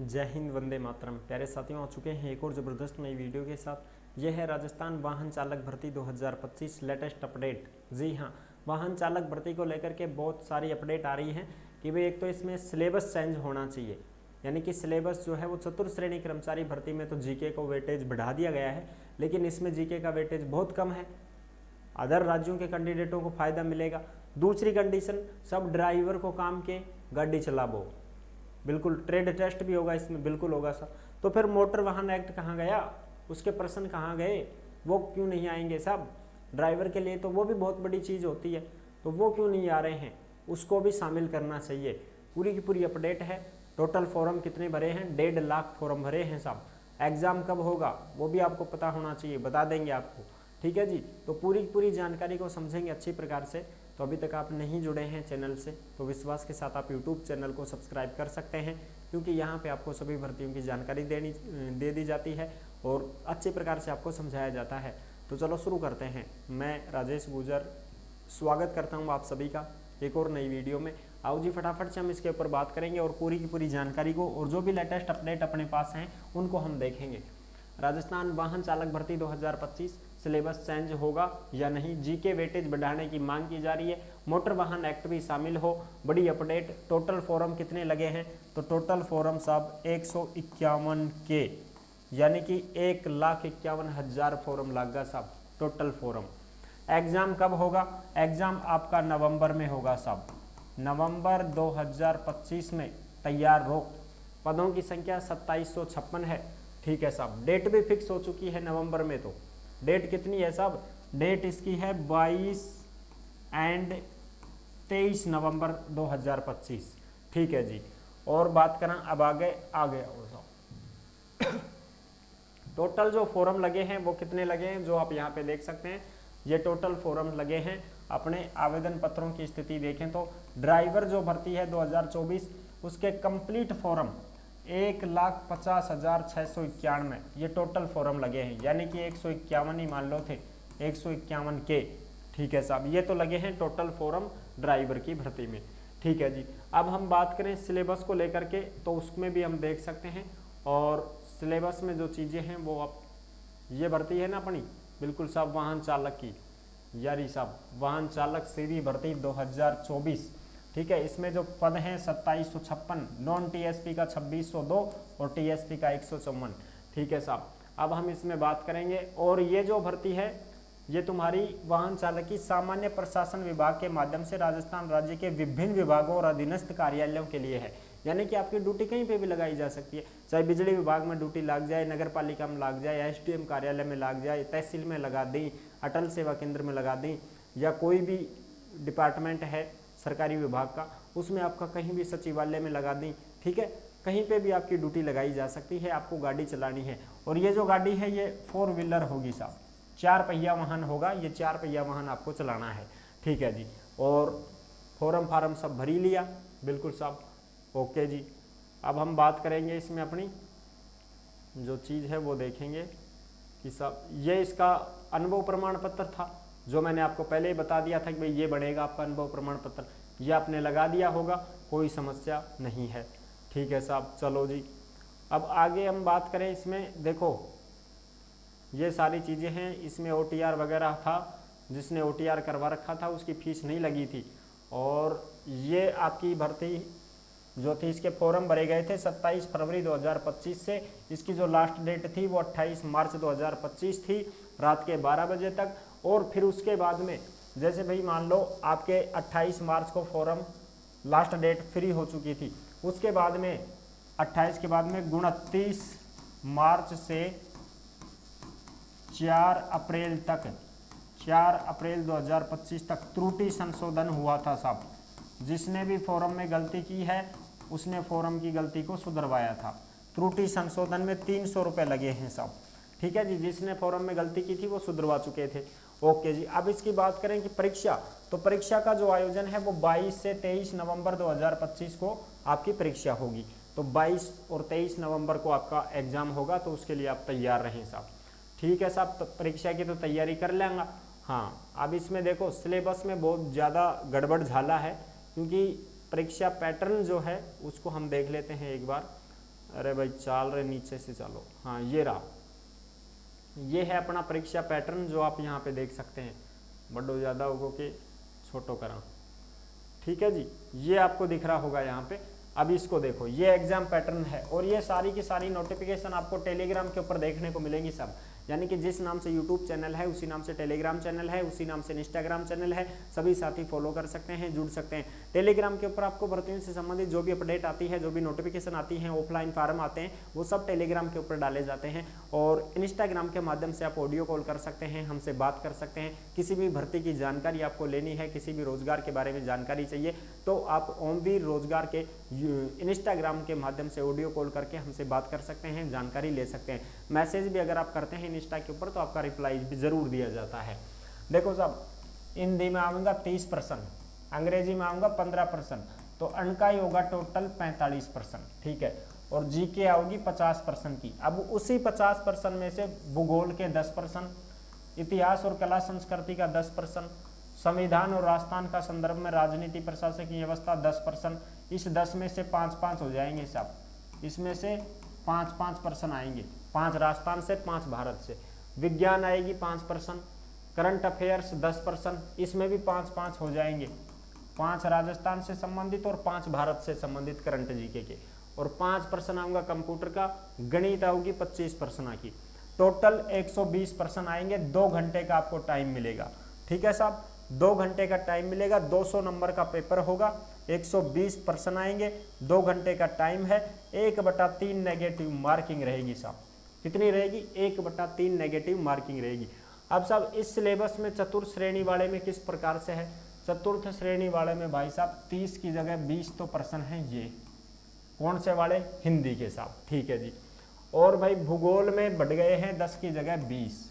जय हिंद, वंदे मातरम। प्यारे साथियों, आ चुके हैं एक और ज़बरदस्त नई वीडियो के साथ। यह है राजस्थान वाहन चालक भर्ती 2025 लेटेस्ट अपडेट। जी हाँ, वाहन चालक भर्ती को लेकर के बहुत सारी अपडेट आ रही हैं कि भाई एक तो इसमें सिलेबस चेंज होना चाहिए, यानी कि सिलेबस जो है वो चतुर्थ श्रेणी कर्मचारी भर्ती में तो जीके को वेटेज बढ़ा दिया गया है, लेकिन इसमें जीके का वेटेज बहुत कम है। अदर राज्यों के कैंडिडेटों को फायदा मिलेगा। दूसरी कंडीशन, सब ड्राइवर को काम के गाड़ी चलाबो, बिल्कुल ट्रेड टेस्ट भी होगा इसमें, बिल्कुल होगा सर। तो फिर मोटर वाहन एक्ट कहाँ गया, उसके प्रश्न कहाँ गए, वो क्यों नहीं आएंगे साहब? ड्राइवर के लिए तो वो भी बहुत बड़ी चीज़ होती है, तो वो क्यों नहीं आ रहे हैं, उसको भी शामिल करना चाहिए। पूरी की पूरी अपडेट है। टोटल फॉर्म कितने भरे हैं? 1.5 लाख फॉर्म भरे हैं साहब। एग्ज़ाम कब होगा वो भी आपको पता होना चाहिए, बता देंगे आपको। ठीक है जी, तो पूरी पूरी जानकारी को समझेंगे अच्छी प्रकार से। तो अभी तक आप नहीं जुड़े हैं चैनल से तो विश्वास के साथ आप यूट्यूब चैनल को सब्सक्राइब कर सकते हैं, क्योंकि यहाँ पे आपको सभी भर्तियों की जानकारी दे दी जाती है और अच्छी प्रकार से आपको समझाया जाता है। तो चलो शुरू करते हैं। मैं राजेश गुजर स्वागत करता हूँ आप सभी का एक और नई वीडियो में। आओ जी, फटाफट से हम इसके ऊपर बात करेंगे और पूरी की पूरी जानकारी को और जो भी लेटेस्ट अपडेट अपने पास हैं उनको हम देखेंगे। राजस्थान वाहन चालक भर्ती 2025 सिलेबस चेंज होगा या नहीं, जीके वेटेज बढ़ाने की मांग की जा रही है, मोटर वाहन एक्ट भी शामिल हो, बड़ी अपडेट। टोटल फॉर्म कितने लगे हैं? तो टोटल फॉर्म साहब 151 के, यानी कि 1,51,000 फॉर्म लगा साहब टोटल फॉर्म। एग्जाम कब होगा? एग्जाम आपका नवंबर में होगा साहब, नवंबर 2025 में। तैयार रहो। पदों की संख्या 2756 है। ठीक है साहब, डेट भी फिक्स हो चुकी है नवंबर में। तो डेट कितनी है साहब? डेट इसकी है 22 एंड 23 नवंबर 2025। ठीक है जी। और बात करें अब आगे और साहब टोटल जो फॉर्म लगे हैं वो कितने लगे हैं, जो आप यहाँ पे देख सकते हैं। ये टोटल फॉर्म लगे हैं। अपने आवेदन पत्रों की स्थिति देखें तो ड्राइवर जो भर्ती है 2024 उसके कंप्लीट फॉर्म 1,50,691 ये टोटल फॉर्म लगे हैं, यानी कि 151 ही मान लो थे, 151 के। ठीक है साहब, ये तो लगे हैं टोटल फॉर्म ड्राइवर की भर्ती में। ठीक है जी। अब हम बात करें सिलेबस को लेकर के तो उसमें भी हम देख सकते हैं। और सिलेबस में जो चीज़ें हैं वो अब ये भर्ती है ना अपनी, बिल्कुल साहब वाहन चालक की, यारी साहब वाहन चालक सीधी भर्ती 2024। ठीक है, इसमें जो पद हैं 2756, नॉन टीएसपी का 2602 और टीएसपी का 154। ठीक है साहब, अब हम इसमें बात करेंगे। और ये जो भर्ती है ये तुम्हारी वाहन चालक की सामान्य प्रशासन विभाग के माध्यम से राजस्थान राज्य के विभिन्न विभागों और अधीनस्थ कार्यालयों के लिए है, यानी कि आपकी ड्यूटी कहीं पे भी लगाई जा सकती है। चाहे बिजली विभाग में ड्यूटी लग जाए, नगर पालिका में लग जाए, एसडीएम कार्यालय में लग जाए, तहसील में लगा दी, अटल सेवा केंद्र में लगा दी, या कोई भी डिपार्टमेंट है सरकारी विभाग का उसमें आपका कहीं भी सचिवालय में लगा दी। ठीक है, कहीं पे भी आपकी ड्यूटी लगाई जा सकती है, आपको गाड़ी चलानी है। और ये जो गाड़ी है ये 4 व्हीलर होगी साहब, 4 पहिया वाहन होगा, ये 4 पहिया वाहन आपको चलाना है। ठीक है जी। और फॉर्म सब भरी लिया, बिल्कुल साहब, ओके जी। अब हम बात करेंगे इसमें अपनी जो चीज़ है वो देखेंगे कि सब ये इसका अनुभव प्रमाण पत्र था, जो मैंने आपको पहले ही बता दिया था कि भाई ये बनेगा आपका अनुभव प्रमाण पत्र, ये आपने लगा दिया होगा, कोई समस्या नहीं है। ठीक है साहब, चलो जी। अब आगे हम बात करें इसमें, देखो ये सारी चीज़ें हैं। इसमें ओटीआर वगैरह था, जिसने ओटीआर करवा रखा था उसकी फीस नहीं लगी थी। और ये आपकी भर्ती जो थी, इसके फॉर्म भरे गए थे 27 फरवरी 2025 से। इसकी जो लास्ट डेट थी वो 28 मार्च 2025 थी, रात के 12 बजे तक। और फिर उसके बाद में जैसे भाई मान लो आपके 28 मार्च को फॉर्म लास्ट डेट फ्री हो चुकी थी, उसके बाद में 28 के बाद में 29 मार्च से 4 अप्रैल तक, 4 अप्रैल 2025 तक त्रुटि संशोधन हुआ था साहब। जिसने भी फॉर्म में गलती की है उसने फॉर्म की गलती को सुधरवाया था। त्रुटि संशोधन में 300 रुपये लगे हैं साहब। ठीक है जी, जिसने फॉर्म में गलती की थी वो सुधरवा चुके थे। ओके जी। अब इसकी बात करें कि परीक्षा, तो परीक्षा का जो आयोजन है वो 22 से 23 नवंबर 2025 को आपकी परीक्षा होगी। तो 22 और 23 नवंबर को आपका एग्जाम होगा, तो उसके लिए आप तैयार रहें साहब। ठीक है साहब, तो परीक्षा की तो तैयारी कर लेंगे। हाँ, अब इसमें देखो सिलेबस में बहुत ज़्यादा गड़बड़ झाला है, क्योंकि परीक्षा पैटर्न जो है उसको हम देख लेते हैं एक बार। अरे भाई चाल रहे नीचे से, चलो हाँ ये रहा, ये है अपना परीक्षा पैटर्न जो आप यहाँ पे देख सकते हैं। बड़ो ज़्यादा होगो के छोटो करा, ठीक है जी, ये आपको दिख रहा होगा यहाँ पे। अब इसको देखो, ये एग्जाम पैटर्न है और ये सारी की सारी नोटिफिकेशन आपको टेलीग्राम के ऊपर देखने को मिलेंगी सब। यानी कि जिस नाम से यूट्यूब चैनल है उसी नाम से टेलीग्राम चैनल है, उसी नाम से इंस्टाग्राम चैनल है। सभी साथी फॉलो कर सकते हैं, जुड़ सकते हैं। टेलीग्राम के ऊपर आपको भर्तियों से संबंधित जो भी अपडेट आती है, जो भी नोटिफिकेशन आती है, ऑफलाइन फार्म आते हैं, वो सब टेलीग्राम के ऊपर डाले जाते हैं। और इंस्टाग्राम के माध्यम से आप ऑडियो कॉल कर सकते हैं, हमसे बात कर सकते हैं। किसी भी भर्ती की जानकारी आपको लेनी है, किसी भी रोजगार के बारे में जानकारी चाहिए, तो आप ओमवीर रोजगार के इंस्टाग्राम के माध्यम से ऑडियो कॉल करके हमसे बात कर सकते हैं, जानकारी ले सकते हैं। मैसेज भी अगर आप करते हैं इंस्टा के ऊपर तो आपका रिप्लाई भी जरूर दिया जाता है। देखो साहब, हिंदी में आऊँगा 30%, अंग्रेजी में आऊँगा 15%, तो अणकाई होगा टोटल 45%, ठीक है। और जीके आओगी 50% की। अब उसी 50% में से भूगोल के 10%, इतिहास और कला संस्कृति का 10%, संविधान और राजस्थान का संदर्भ में राजनीति प्रशासकीय व्यवस्था 10%, इस 10 में से 5-5 हो जाएंगे साहब। इसमें से 5-5% आएंगे, 5 राजस्थान से, 5 भारत से। विज्ञान आएगी 5%, करंट अफेयर्स 10%, इसमें भी 5-5 हो जाएंगे, 5 राजस्थान से संबंधित और 5 भारत से संबंधित करंट जीके के। और 5% आऊँगा कंप्यूटर का, गणित आऊँगी 25% की। टोटल 120% आएंगे। 2 घंटे का आपको टाइम मिलेगा, ठीक है साहब, 2 घंटे का टाइम मिलेगा। 200 नंबर का पेपर होगा, 120% आएंगे, 2 घंटे का टाइम है। 1/3 नेगेटिव मार्किंग रहेगी साहब। कितनी रहेगी? 1/3 नेगेटिव मार्किंग रहेगी। अब साहब इस सिलेबस में चतुर्थ श्रेणी वाले में किस प्रकार से है? चतुर्थ श्रेणी वाले में भाई साहब 30 की जगह 20 तो प्रश्न है। ये कौन से वाले? हिंदी के साहब, ठीक है जी। और भाई भूगोल में बढ़ गए हैं 10 की जगह 20,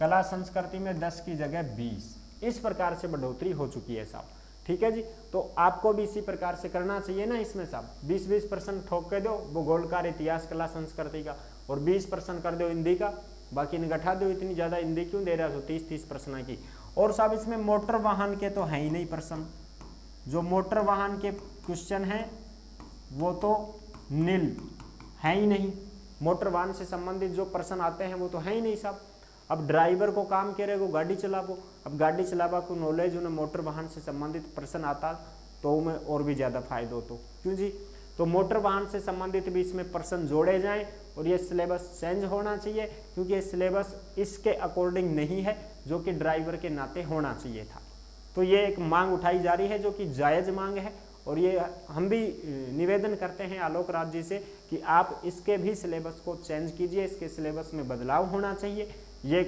कला संस्कृति में 10 की जगह 20, इस प्रकार से बढ़ोतरी हो चुकी है साहब, ठीक है जी। तो आपको भी इसी प्रकार से करना चाहिए ना इसमें साहब। 20-20% ठोक के दो भूगोल का, इतिहास, कला संस्कृति का, और 20% कर दो हिंदी का, बाकी निगठा दो। इतनी ज़्यादा हिंदी क्यों दे रहा हो? 30-30 प्रश्न की। और साहब इसमें मोटर वाहन के तो है ही नहीं प्रश्न, जो मोटर वाहन के क्वेश्चन हैं वो तो नील है ही नहीं। मोटर वाहन से संबंधित जो प्रश्न आते हैं वो तो है ही नहीं साहब। अब ड्राइवर को काम करे वो गाड़ी चलाबो, अब गाड़ी चलाबा को नॉलेज उन्हें मोटर वाहन से संबंधित प्रश्न आता तो उनमें और भी ज़्यादा फायदा हो। तो क्यों जी? तो मोटर वाहन से संबंधित भी इसमें प्रश्न जोड़े जाएं और ये सिलेबस चेंज होना चाहिए, क्योंकि ये सिलेबस इसके अकॉर्डिंग नहीं है जो कि ड्राइवर के नाते होना चाहिए था। तो ये एक मांग उठाई जा रही है जो कि जायज़ मांग है, और ये हम भी निवेदन करते हैं आलोक राज जी से कि आप इसके भी सिलेबस को चेंज कीजिए, इसके सिलेबस में बदलाव होना चाहिए। ये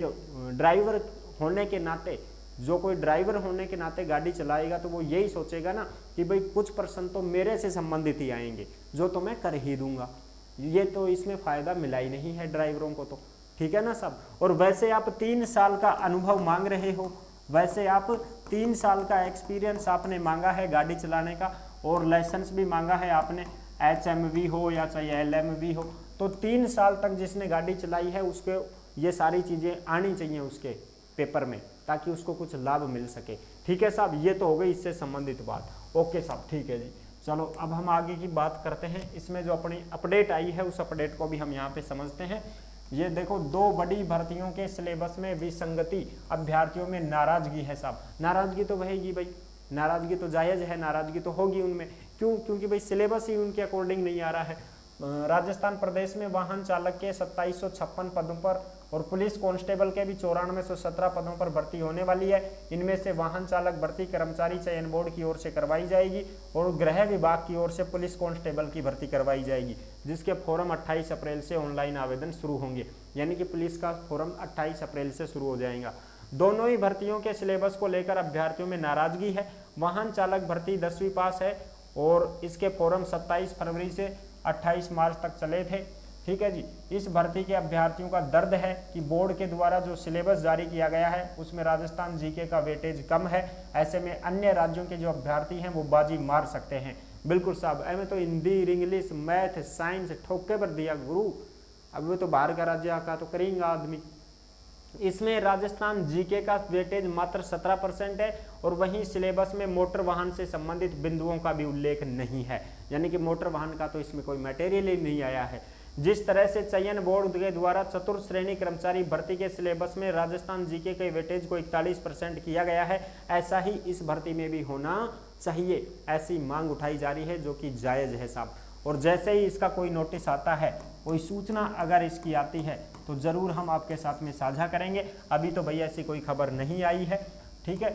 ड्राइवर होने के नाते, जो कोई ड्राइवर होने के नाते गाड़ी चलाएगा तो वो यही सोचेगा ना कि भाई कुछ प्रश्न तो मेरे से संबंधित ही आएंगे जो तो मैं कर ही दूंगा। ये तो इसमें फ़ायदा मिला ही नहीं है ड्राइवरों को तो, ठीक है ना साहब। और वैसे आप 3 साल का अनुभव मांग रहे हो, वैसे आप 3 साल का एक्सपीरियंस आपने मांगा है गाड़ी चलाने का, और लाइसेंस भी मांगा है आपने, HMV हो या चाहे LMV हो। तो 3 साल तक जिसने गाड़ी चलाई है उसके ये सारी चीज़ें आनी चाहिए उसके पेपर में, ताकि उसको कुछ लाभ मिल सके, ठीक है साहब। ये तो हो गई इससे संबंधित बात। ओके साहब, ठीक है जी। चलो अब हम आगे की बात करते हैं। इसमें जो अपनी अपडेट आई है उस अपडेट को भी हम यहाँ पे समझते हैं। ये देखो, 2 बड़ी भर्तियों के सिलेबस में विसंगति, अभ्यर्थियों में नाराजगी है साहब। नाराजगी तो रहेगी भाई, नाराजगी तो जायज़ है, नाराजगी तो होगी उनमें। क्यों? क्योंकि भाई सिलेबस ही उनके अकॉर्डिंग नहीं आ रहा है। राजस्थान प्रदेश में वाहन चालक के 2756 पदों पर और पुलिस कांस्टेबल के भी 9417 पदों पर भर्ती होने वाली है। इनमें से वाहन चालक भर्ती कर्मचारी चयन बोर्ड की ओर से करवाई जाएगी और गृह विभाग की ओर से पुलिस कांस्टेबल की भर्ती करवाई जाएगी, जिसके फॉर्म 28 अप्रैल से ऑनलाइन आवेदन शुरू होंगे। यानी कि पुलिस का फॉर्म 28 अप्रैल से शुरू हो जाएगा। दोनों ही भर्तियों के सिलेबस को लेकर अभ्यर्थियों में नाराजगी है। वाहन चालक भर्ती 10वीं पास है और इसके फॉर्म 27 फरवरी से 28 मार्च तक चले थे, ठीक है जी। इस भर्ती के अभ्यर्थियों का दर्द है कि बोर्ड के द्वारा जो सिलेबस जारी किया गया है उसमें राजस्थान जीके का वेटेज कम है। ऐसे में अन्य राज्यों के जो अभ्यर्थी हैं वो बाजी मार सकते हैं। बिल्कुल साहब, एम तो हिंदी, इंग्लिश, मैथ, साइंस ठोके पर दिया गुरु। अब वो तो बाहर का राज्य का तो करेंगे आदमी, इसमें राजस्थान जीके का वेटेज मात्र 17% है और वहीं सिलेबस में मोटर वाहन से संबंधित बिंदुओं का भी उल्लेख नहीं है, यानी कि मोटर वाहन का तो इसमें कोई मटेरियल ही नहीं आया है। जिस तरह से चयन बोर्ड के द्वारा चतुर्थ श्रेणी कर्मचारी भर्ती के सिलेबस में राजस्थान जीके के वेटेज को 41% किया गया है, ऐसा ही इस भर्ती में भी होना चाहिए, ऐसी मांग उठाई जा रही है, जो कि जायज़ है साहब। और जैसे ही इसका कोई नोटिस आता है, कोई सूचना अगर इसकी आती है तो ज़रूर हम आपके साथ में साझा करेंगे। अभी तो भैया ऐसी कोई खबर नहीं आई है, ठीक है।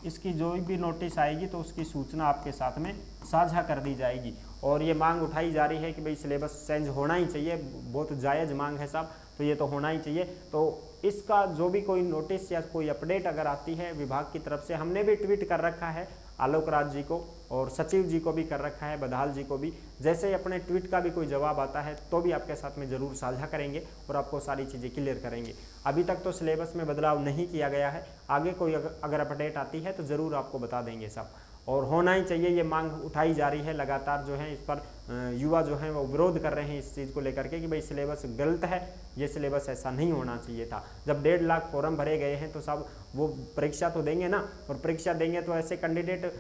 इसकी जो भी नोटिस आएगी तो उसकी सूचना आपके साथ में साझा कर दी जाएगी। और ये मांग उठाई जा रही है कि भाई सिलेबस चेंज होना ही चाहिए, बहुत जायज़ मांग है साहब, तो ये तो होना ही चाहिए। तो इसका जो भी कोई नोटिस या कोई अपडेट अगर आती है विभाग की तरफ से, हमने भी ट्वीट कर रखा है आलोक राज जी को और सचिव जी को भी कर रखा है, बदहाल जी को भी। जैसे ही अपने ट्वीट का भी कोई जवाब आता है तो भी आपके साथ में ज़रूर साझा करेंगे और आपको सारी चीज़ें क्लियर करेंगे। अभी तक तो सिलेबस में बदलाव नहीं किया गया है, आगे कोई अगर अपडेट आती है तो ज़रूर आपको बता देंगे साहब। और होना ही चाहिए, ये मांग उठाई जा रही है लगातार, जो है इस पर युवा जो हैं वो विरोध कर रहे हैं इस चीज़ को लेकर के कि भाई सिलेबस गलत है, ये सिलेबस ऐसा नहीं होना चाहिए था। जब 1.5 लाख फॉर्म भरे गए हैं तो सब वो परीक्षा तो देंगे ना, और परीक्षा देंगे तो ऐसे कैंडिडेट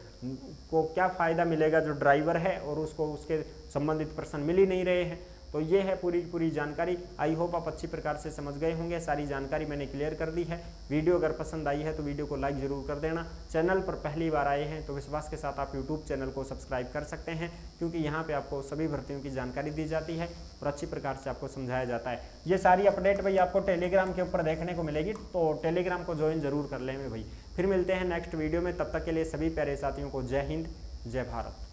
को क्या फ़ायदा मिलेगा जो ड्राइवर है और उसको उसके संबंधित पर्सन मिल ही नहीं रहे हैं। तो ये है पूरी जानकारी। आई होप आप अच्छी प्रकार से समझ गए होंगे, सारी जानकारी मैंने क्लियर कर दी है। वीडियो अगर पसंद आई है तो वीडियो को लाइक ज़रूर कर देना। चैनल पर पहली बार आए हैं तो विश्वास के साथ आप यूट्यूब चैनल को सब्सक्राइब कर सकते हैं, क्योंकि यहाँ पे आपको सभी भर्तियों की जानकारी दी जाती है और अच्छी प्रकार से आपको समझाया जाता है। ये सारी अपडेट भाई आपको टेलीग्राम के ऊपर देखने को मिलेगी, तो टेलीग्राम को ज्वाइन जरूर कर लें भाई। फिर मिलते हैं नेक्स्ट वीडियो में, तब तक के लिए सभी प्यारे साथियों को जय हिंद, जय भारत।